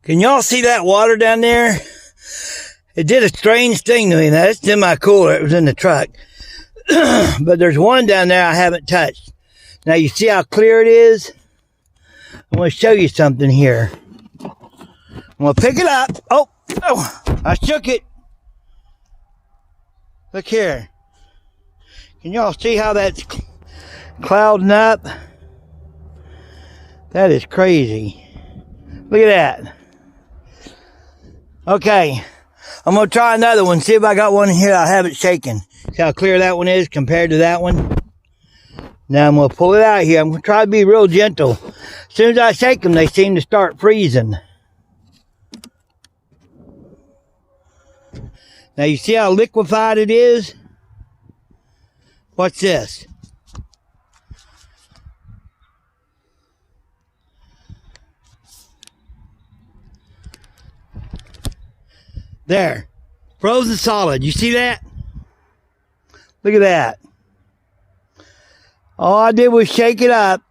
Can y'all see that water down there? It did a strange thing to me. Now, it's in my cooler. It was in the truck. But there's one down there I haven't touched. Now, you see how clear it is? I want to show you something here. I'm going to pick it up. Oh, I shook it. Look here. Can y'all see how that's clouding up? That is crazy. Look at that. Okay. I'm going to try another one. See if I got one here I haven't shaken. See how clear that one is compared to that one? Now I'm going to pull it out here. I'm going to try to be real gentle. As soon as I shake them, they seem to start freezing. Now you see how liquefied it is? What's this? There. Frozen solid. You see that? Look at that. All I did was shake it up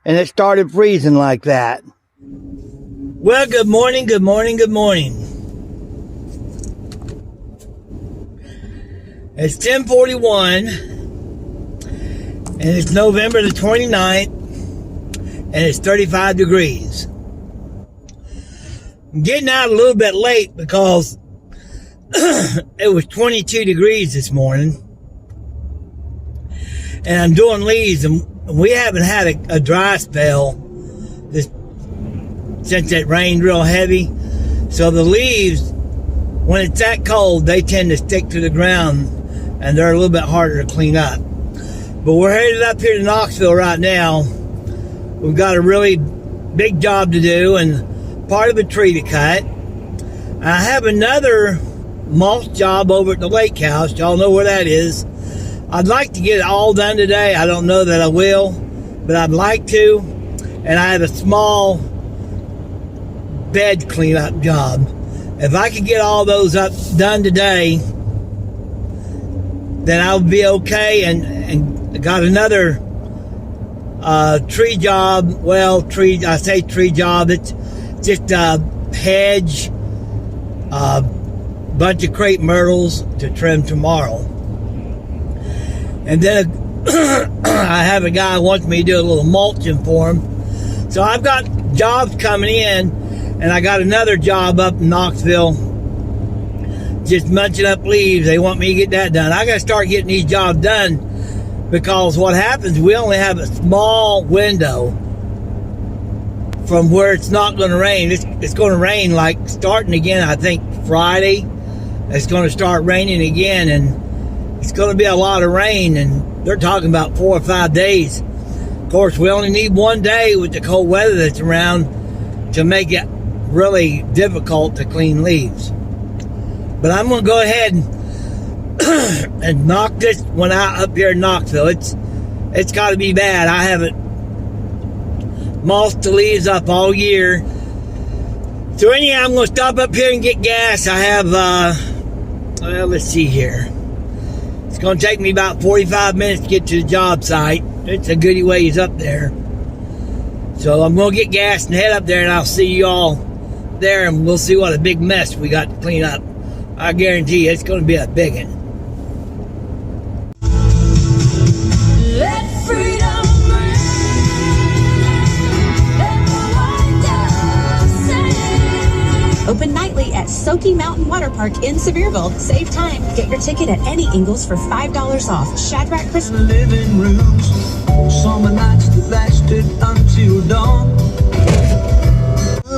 and it started freezing like that. Well, good morning, good morning, good morning. It's 10:41 and it's November the 29th and it's 35 degrees. I'm getting out a little bit late because it was 22 degrees this morning. And I'm doing leaves, and we haven't had a dry spell since it rained real heavy. So the leaves, when it's that cold, they tend to stick to the ground, and they're a little bit harder to clean up. But we're headed up here to Knoxville right now. We've got a really big job to do and part of a tree to cut. I have another mulch job over at the lake house. Y'all know where that is. I'd like to get it all done today. I don't know that I will, but I'd like to. And I have a small bed cleanup job. If I could get all those done today, then I'll be okay. And I got another tree job. Well, I say tree job. It's just a hedge, bunch of crepe myrtles to trim tomorrow. And then I have a guy who wants me to do a little mulching for him. So I've got jobs coming in, and I got another job up in Knoxville, just munching up leaves. They want me to get that done. I got to start getting these jobs done because what happens, we only have a small window from where it's not going to rain. It's going to rain like starting again, I think, Friday. It's going to start raining again, and it's going to be a lot of rain, and they're talking about 4 or 5 days. Of course, we only need one day with the cold weather that's around to make it really difficult to clean leaves. But I'm going to go ahead and knock this one out up here in Knoxville. It's got to be bad. I haven't mulched the leaves up all year. So anyhow, I'm going to stop up here and get gas. I have, well, let's see here. It's going to take me about 45 minutes to get to the job site. It's a goodie ways up there. So I'm going to get gas and head up there, and I'll see you all there, and we'll see what a big mess we got to clean up. I guarantee you it's going to be a big one. Let freedom ring. Open nightly at Soaky Mountain Water Park in Sevierville. Save time. Get your ticket at any Ingles for $5 off. Shadrach Christmas. Living rooms, summer nights that lasted until dawn.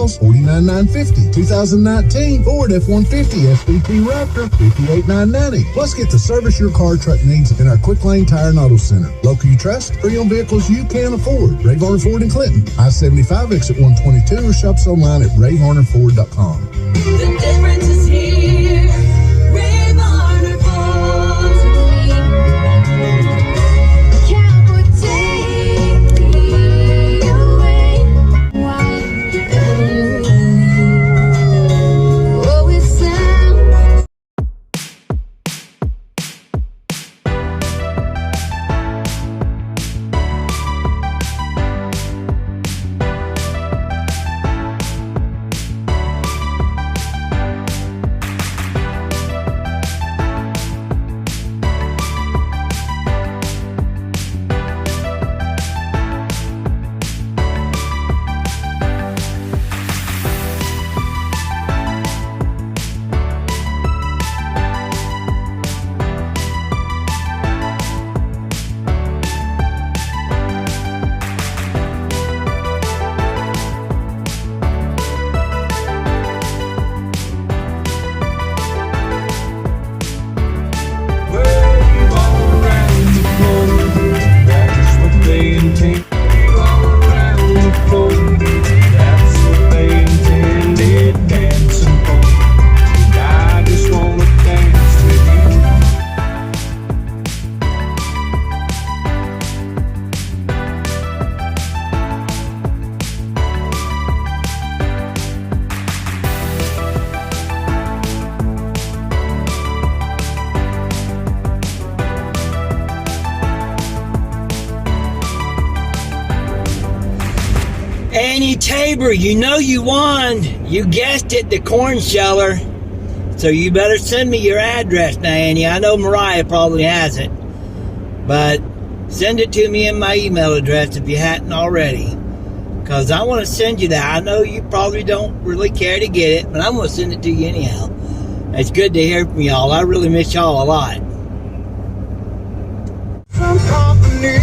$49,950. 2019 Ford F-150 SVT Raptor, $58,990. Plus, get to service your car truck needs in our Quick Lane Tire and Auto Center. Local you trust, pre-owned vehicles you can afford. Ray Varner Ford in Clinton, I-75 exit 122, or shops online at rayvarnerford.com. The difference is here. Ray Varner Ford. Cowboy, take me away. Oh, it sounds. Annie Tabor, you know you won. You guessed it, the corn sheller. So you better send me your address now, Annie. I know Mariah probably has it. But send it to me in my email address if you hadn't already. Because I want to send you that. I know you probably don't really care to get it, but I'm going to send it to you anyhow. It's good to hear from y'all. I really miss y'all a lot. Some company.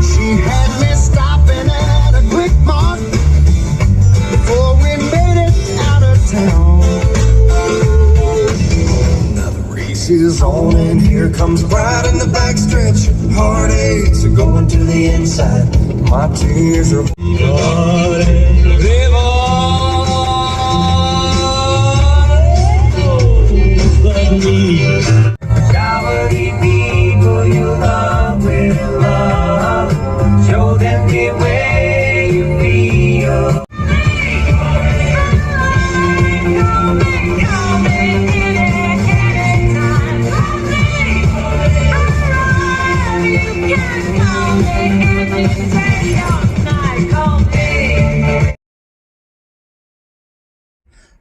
She had me stopping at a quick mart before we made it out of town. Now the race is on and here comes pride in the backstretch. Heartaches are going to the inside. My tears are live on. Shower the people you love with love. Show them the way you feel.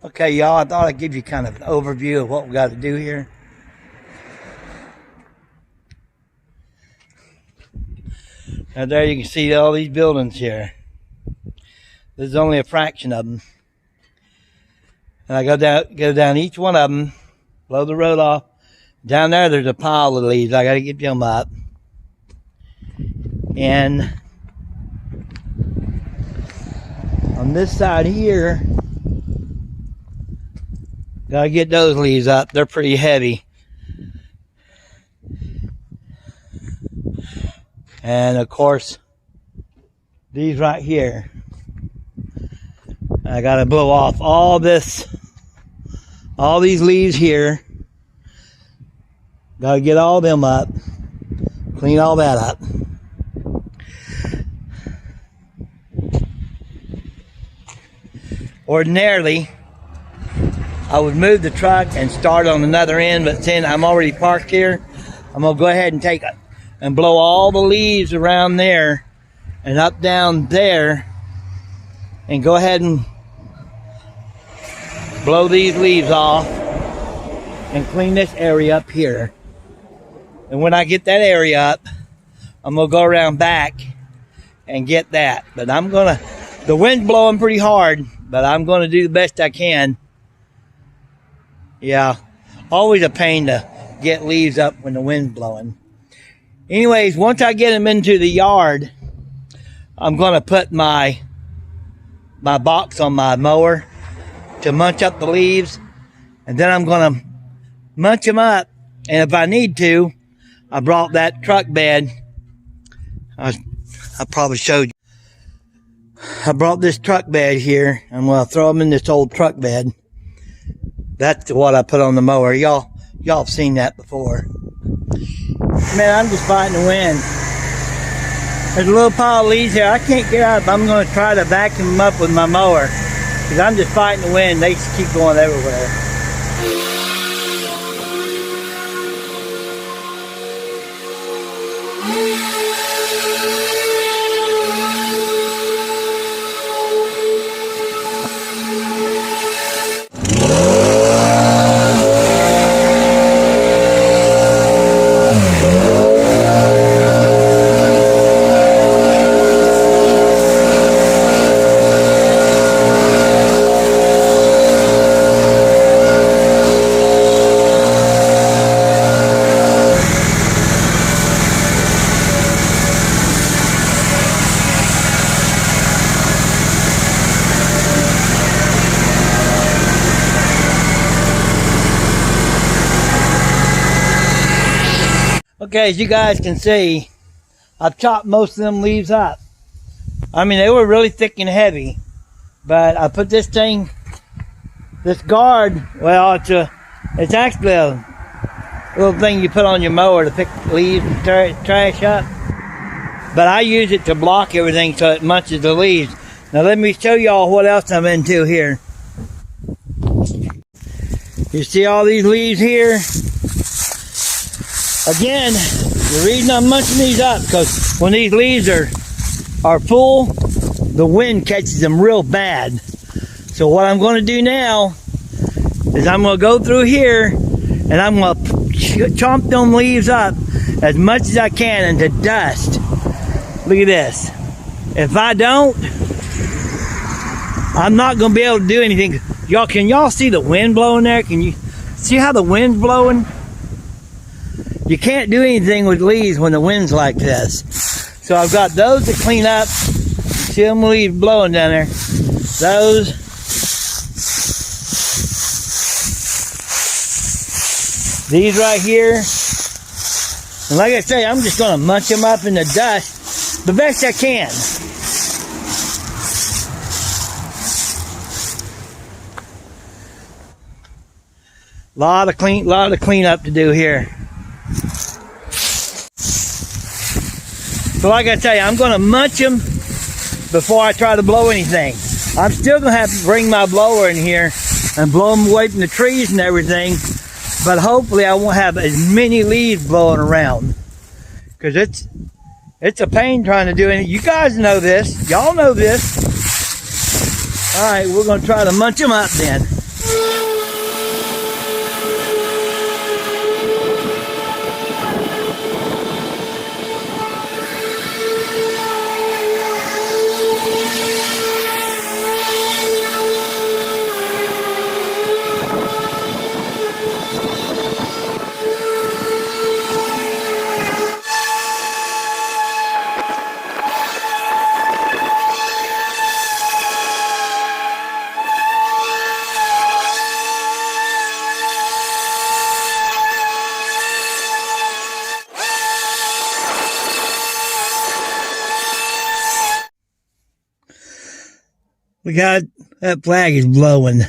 Okay, y'all, I thought I'd give you kind of an overview of what we got to do here. Now there you can see all these buildings here. This is only a fraction of them. And I go down each one of them, blow the road off. Down there's a pile of leaves. I got to get them up. And on this side here, got to get those leaves up. They're pretty heavy. And of course, these right here, I got to blow off all these leaves here. Got to get all them up, clean all that up. Ordinarily, I would move the truck and start on another end, but since I'm already parked here, I'm going to go ahead and take it and blow all the leaves around there and up down there and go ahead and blow these leaves off and clean this area up here. And when I get that area up, I'm going to go around back and get that. But the wind's blowing pretty hard, but I'm going to do the best I can. Yeah, always a pain to get leaves up when the wind's blowing. Anyways, once I get them into the yard, I'm going to put my box on my mower to munch up the leaves. And then I'm going to munch them up. And if I need to, I brought that truck bed. I probably showed you. I brought this truck bed here. I'm going to throw them in this old truck bed. That's what I put on the mower. Y'all have seen that before. Man, I'm just fighting the wind. There's a little pile of leaves here. I can't get up. I'm going to try to vacuum them up with my mower. Because I'm just fighting the wind. They just keep going everywhere. Okay, as you guys can see, I've chopped most of them leaves up. I mean, they were really thick and heavy, but I put this guard, well, it's actually a little thing you put on your mower to pick leaves and trash up. But I use it to block everything so it munches the leaves. Now let me show y'all what else I'm into here. You see all these leaves here? Again, The reason I'm munching these up, because when these leaves are full, the wind catches them real bad. So what I'm going to do now is I'm going to go through here and I'm going to chomp them leaves up as much as I can into dust. Look at this. If I don't, I'm not going to be able to do anything. Can y'all see the wind blowing there? Can you see how the wind's blowing? You can't do anything with leaves when the wind's like this. So I've got those to clean up. See them leaves blowing down there. Those. These right here. And like I say, I'm just going to munch them up in the dust the best I can. Lot of cleanup to do here. So like I tell you, I'm going to munch them before I try to blow anything. I'm still going to have to bring my blower in here and blow them away from the trees and everything. But hopefully I won't have as many leaves blowing around. Because it's a pain trying to do anything. You guys know this. Y'all know this. Alright, we're going to try to munch them up then. We got, that flag is blowing.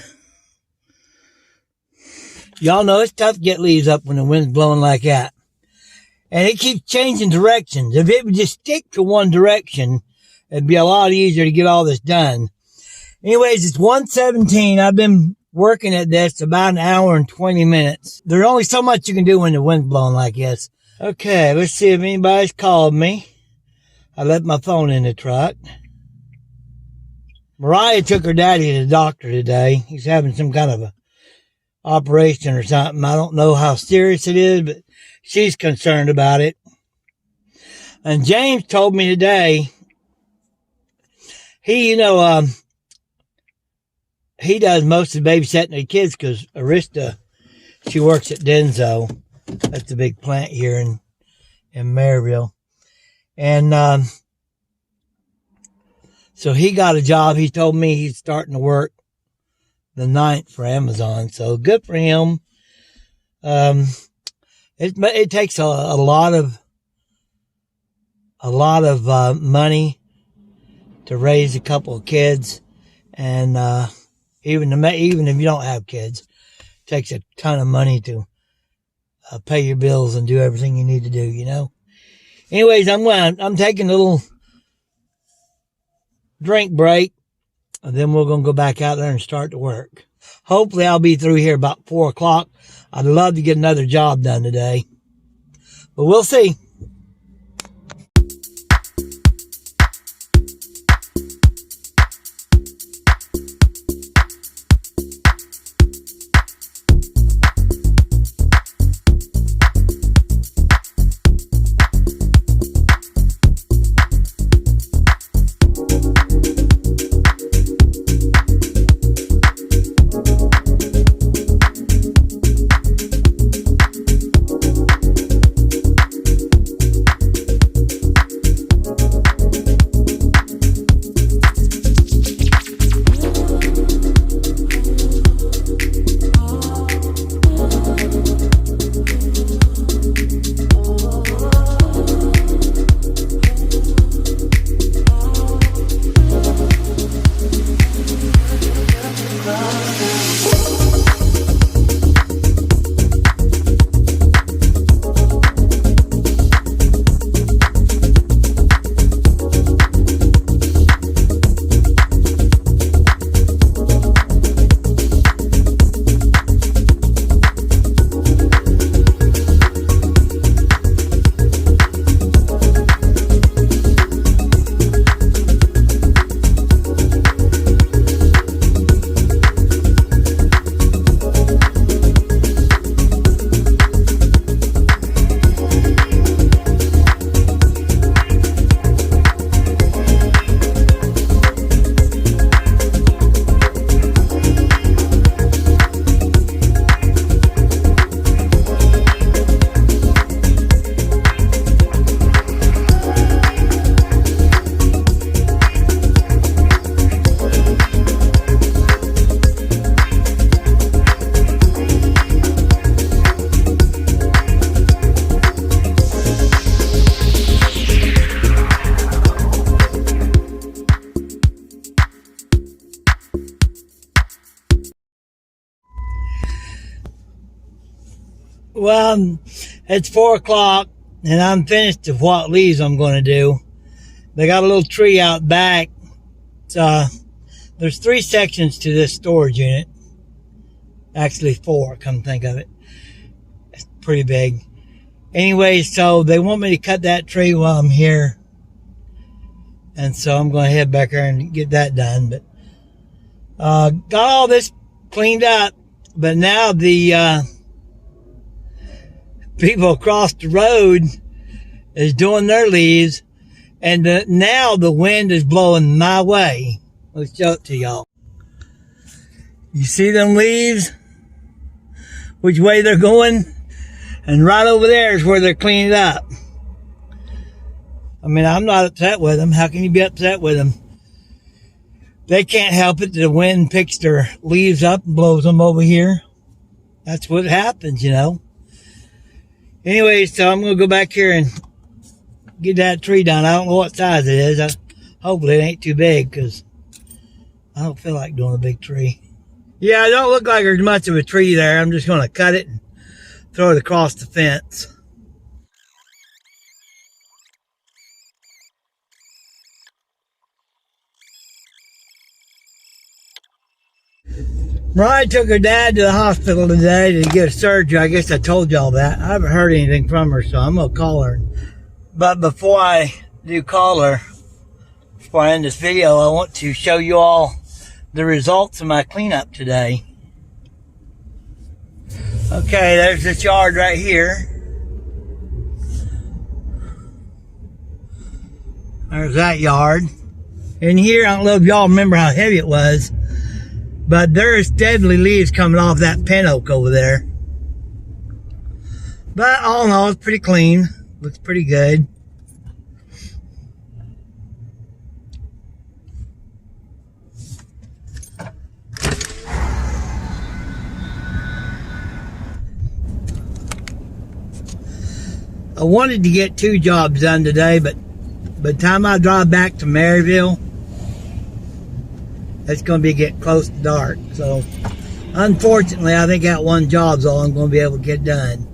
Y'all know it's tough to get leaves up when the wind's blowing like that. And it keeps changing directions. If it would just stick to one direction, it'd be a lot easier to get all this done. Anyways, it's 1:17. I've been working at this about an hour and 20 minutes. There's only so much you can do when the wind's blowing like this. Okay, let's see if anybody's called me. I left my phone in the truck. Mariah took her daddy to the doctor today. He's having some kind of a operation or something. I don't know how serious it is, but she's concerned about it. And James told me today, he does most of the babysitting the kids because Arista, she works at Denso. That's the big plant here in Maryville. And, so he got a job. He told me he's starting to work the 9th for Amazon. So good for him. It takes a lot of money to raise a couple of kids. And, even if you don't have kids, it takes a ton of money to pay your bills and do everything you need to do, you know. Anyways, I'm taking a little drink break, and then we're going to go back out there and start to work. Hopefully I'll be through here about 4 o'clock. I'd love to get another job done today, but we'll see. Well, it's 4 o'clock and I'm finished with what leaves I'm going to do. They got a little tree out back. There's 3 sections to this storage unit. Actually 4, come to think of it. It's pretty big. Anyway, so they want me to cut that tree while I'm here. And so I'm going to head back there and get that done. But got all this cleaned up. But now the people across the road is doing their leaves. And now the wind is blowing my way. Let's show it to y'all. You see them leaves? Which way they're going? And right over there is where they're cleaning it up. I mean, I'm not upset with them. How can you be upset with them? They can't help it. The wind picks their leaves up and blows them over here. That's what happens, you know. Anyway, so I'm going to go back here and get that tree done. I don't know what size it is. Hopefully it ain't too big because I don't feel like doing a big tree. Yeah, it don't look like there's much of a tree there. I'm just going to cut it and throw it across the fence. Mariah took her dad to the hospital today to get a surgery. I guess I told y'all that. I haven't heard anything from her, so I'm going to call her. But before I do call her, before I end this video, I want to show you all the results of my cleanup today. Okay, there's this yard right here. There's that yard. And here, I don't know if y'all remember how heavy it was, but there's deadly leaves coming off that pin oak over there. But all in all, it's pretty clean. Looks pretty good. I wanted to get 2 jobs done today, but by the time I drive back to Maryville, it's going to be getting close to dark. So, unfortunately, I think that 1 job's all I'm going to be able to get done.